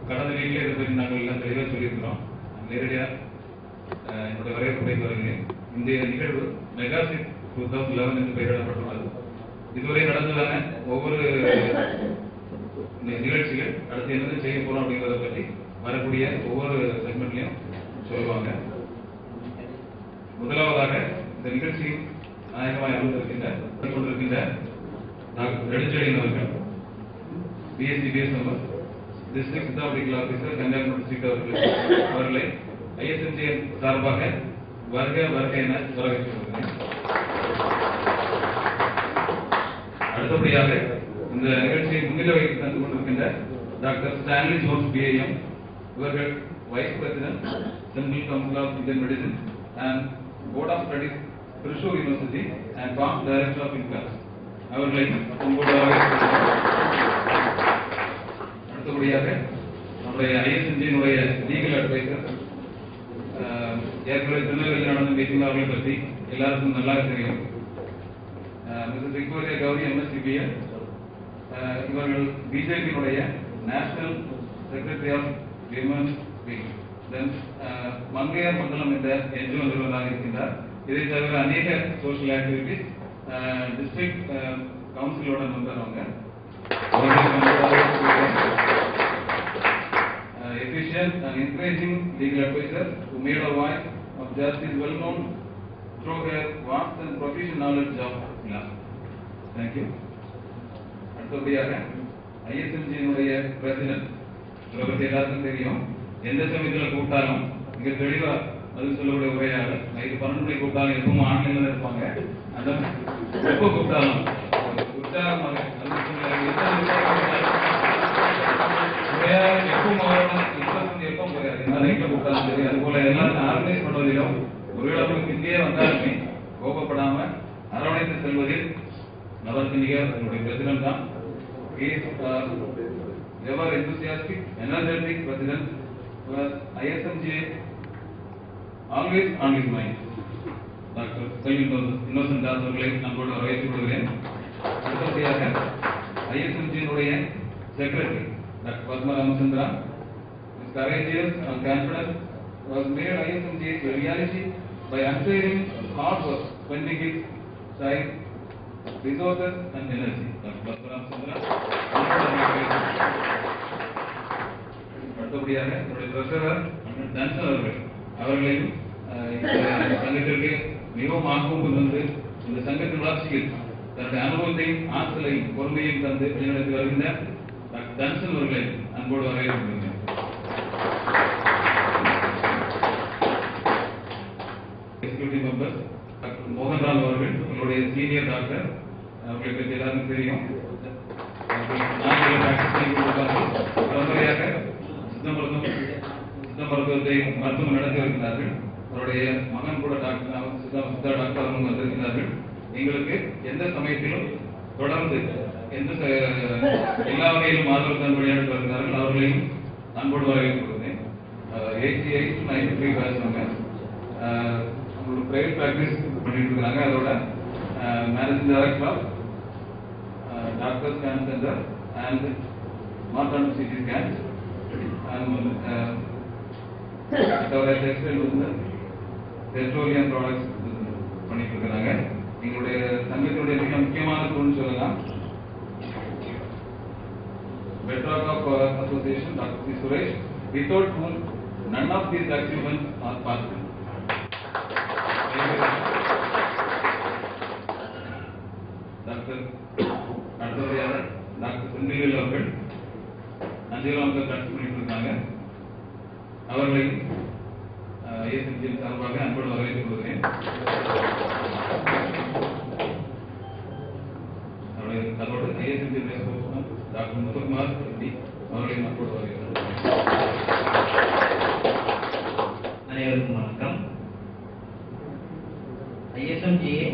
கடந்த வீட்டிலே இதை பற்றி நாங்கள் எல்லாம் தெளிவாக சொல்லியிருக்கிறோம். நேரடியாக என்னுடைய வரவேற்புரை வருகிறேன். இந்த நிகழ்வு மெகாசிட் 2011 என்று பெயரிடப்பட்டுள்ளது. இதுவரை நடந்ததான ஒவ்வொரு நிகழ்ச்சிகள் அடுத்து என்ன செய்ய போறோம் அப்படிங்கிறத பற்றி வரக்கூடிய ஒவ்வொரு செக்மெண்ட்லையும் சொல்லுவாங்க. முதலாவதாக இந்த நிகழ்ச்சியின் நாயகமாக கொண்டிருக்கின்ற டாக்டர் நெடுஞ்செழியன் அவர்கள், BSc BSMS district Siddha medical officer, Kanyakumari district அவர்களை ஐஎஸ்எம்ஜி சார்பாக வருக வருக என வரவேற்கிறேன். அடுத்தபடியாக இந்த நிகழ்ச்சியை முன்னிலை வைத்து தந்து கொண்டிருக்கின்ற டாக்டர் ஸ்டான்லி ஜோன்ஸ் பிஏஎம், இவர்கள் vice president Central Council of Indian Medicine and Board of Studies Thrissur University அண்ட் பாம் டைரக்டர் ஆஃப் இன்காஸ், அவர்களை உங்களோட வரவேற்கிறேன். அடுத்தபடியாக நம்முடைய ஐஎஸ்எம்ஜியினுடைய லீகல் அட்வைசர், ஏற்கனவே திருநெல்வேலியில் நடந்த மீட்டிங் அவர்களை பற்றி எல்லாருக்கும் நல்லா தெரியும். மிஸ்ஸஸ் விக்டோரியா கௌரி எம்எஸ்சிபிஎல், இவர்கள் பிஜேபியினுடைய national secretary of women wing, தென் மங்கையர் மண்டலம் என்ற என்ஜிஓ நிறுவனராக இருக்கின்றார். இதை தவிர அநேக சோஷியல் ஆக்டிவிட்டிஸ் டிஸ்ட்ரிக்ட் கவுன்சிலோட மெம்பர் அவங்க. Efficient and encouraging legal advisor who made a voice of justice well known through her vast and proficient knowledge of law. Thank you. அடுத்தபடியாக ஐஎஸ்எம்ஜியினுடைய பிரசிடென்ட், இவரை பற்றி எல்லாருக்கும் தெரியும். எந்த சமயத்தில் கூப்பிட்டாலும் மிக தெளிவா பதில் சொல்லக்கூடிய உரையாளர். நைட்டு 12 மணிக்கு கூப்பிட்டாலும் எப்பவும் ஆன்லைன்ல இருப்பாங்க. அந்த எப்போ கூப்பிட்டாலும் உற்சாகமாக எப்பவும் போயாது, கூப்பிட்டாலும் சரி. அதுபோல எல்லாரும் ஆர்கனைஸ் பண்ணுவதிலும் ஒருவேளை இந்தியே வந்தாலுமே கோபப்படாம அரவணைத்து செல்வதில் அவருக்கு நிகர் என்னுடைய பிரசிடென்ட் தான். Ever enthusiastic, energetic president was ISMGA always on his mind. Doctor Selvan Innocent Das அவர்களை நம்மளோட வரவேற்றுக் கொள்கிறேன். அடுத்தபடியாக ஐஎஸ்எம்ஜியினுடைய secretary doctor Padma Ramachandra, his courageous and confident was made ISMGA a reality by untiring hard work, spending his time, resources and energy. Doctor Padma Ramachandra. அடுத்தபடியாக என்னுடைய treasurer Tansen அவர்களையும் சங்கத்திற்கு மிகவும் ஆர்வம் தந்து இந்த சங்கத்தின் வளர்ச்சியில் தன்னுடைய அனுபவத்தையும் ஆற்றலையும் பொறுமையும் தந்து வழிநடத்தி வருகின்ற டாக்டர் டான்சன் அவர்களை அன்போடு வரவேற்கிறேன். எக்ஸிகியூட்டிவ் மெம்பர் டாக்டர் மோகன்ராவ் அவர்கள், உங்களுடைய சீனியர் டாக்டர், அவர்களை பற்றி எல்லாருக்கும் தெரியும். பரம்பரையாக சித்த மருத்துவத்தை மருத்துவம் நடத்தி வருகிறார்கள். அவருடைய மகன் கூட டாக்டர் சித்தா டாக்டர் அவங்க வந்திருக்கிறார்கள். எங்களுக்கு எந்த சமயத்திலும் தொடர்ந்து எல்லா வகையிலும் ஆதரவு தான் விளையாட்டு வருகிறார்கள். அவர்களையும் அன்போடு வரவேற்கிறேன். 88-93 பேசுவாங்க. அவங்களோட பிரைவேட் பிராக்டிஸ் பண்ணிட்டு இருக்காங்க. அதோட managing director of doctor scan centre and Marthandam CT scan petroleum products பண்ணிட்டு இருக்கிறாங்க. எங்களுடைய சங்கத்தினுடைய மிக முக்கியமான தூண் சொல்லலாம். பெட்ராக் association doctor C Suresh, without whom none of these achievements are possible. Doctor அடுத்தபடியாக டாக்டர் செந்தில் அவர்கள் அஞ்சலாக கட்சி பண்ணிட்டு இருக்காங்க. அவர்களையும் ஐஎஸ்எம்ஜி சார்பாக அன்போடு வரவேற்றுக் கொள்கிறேன். அதோடு ஐஎஸ்எம்ஜி டாக்டர் முத்துக்குமார் அவர்களையும் அன்போடு வரவேற்கிறேன். அனைவருக்கும் வணக்கம். ISMGA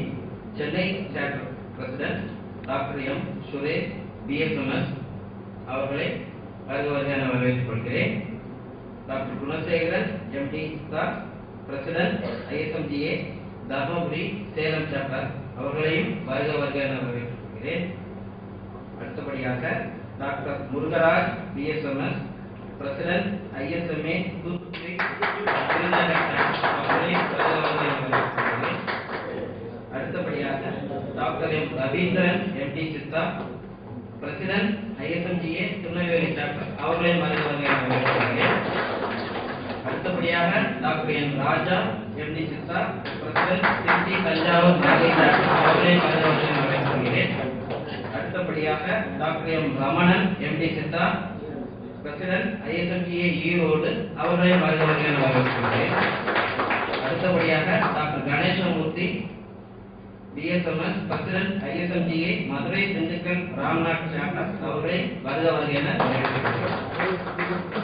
Chennai chapter president doctor M Suresh BSMS அவர்களை வருவதற்கான வரவேற்றுக் கொள்கிறேன். Doctor Gunasekaran MD sir president ISMGA Dharmapuri Salem chapter அவர்களையும் வருவதற்கான வரவேற்றுக் கொள்கிறேன். அடுத்தபடியாக doctor Murugaraj BSMS president ISMA Thoothukudi Virudhunagar branch அவர்களை வருக வருக என வரவேற்கிறேன். அடுத்தபடியாக doctor M Raveendran MD Siddha president ISMGA Tirunelveli chapter அவர்களை வருக வருக என வரவேற்கிறேன். அடுத்தபடியாக doctor M Raja MD Siddha president Tiruchi Thanjavur Nagai chapter அவர்களை வருக வருக என வரவேற்கிறேன். அடுத்தபடியாக doctor M Ramanan MD Siddha president ISMGA Erode அவர்களை வருக வருக என வரவேற்கிறேன். அடுத்தபடியாக doctor Ganesamoorthy BSMS president ISMGA Madurai Dindigul Ramnath chapter அவர்களை வருக வருக என வரவேற்கிறேன்.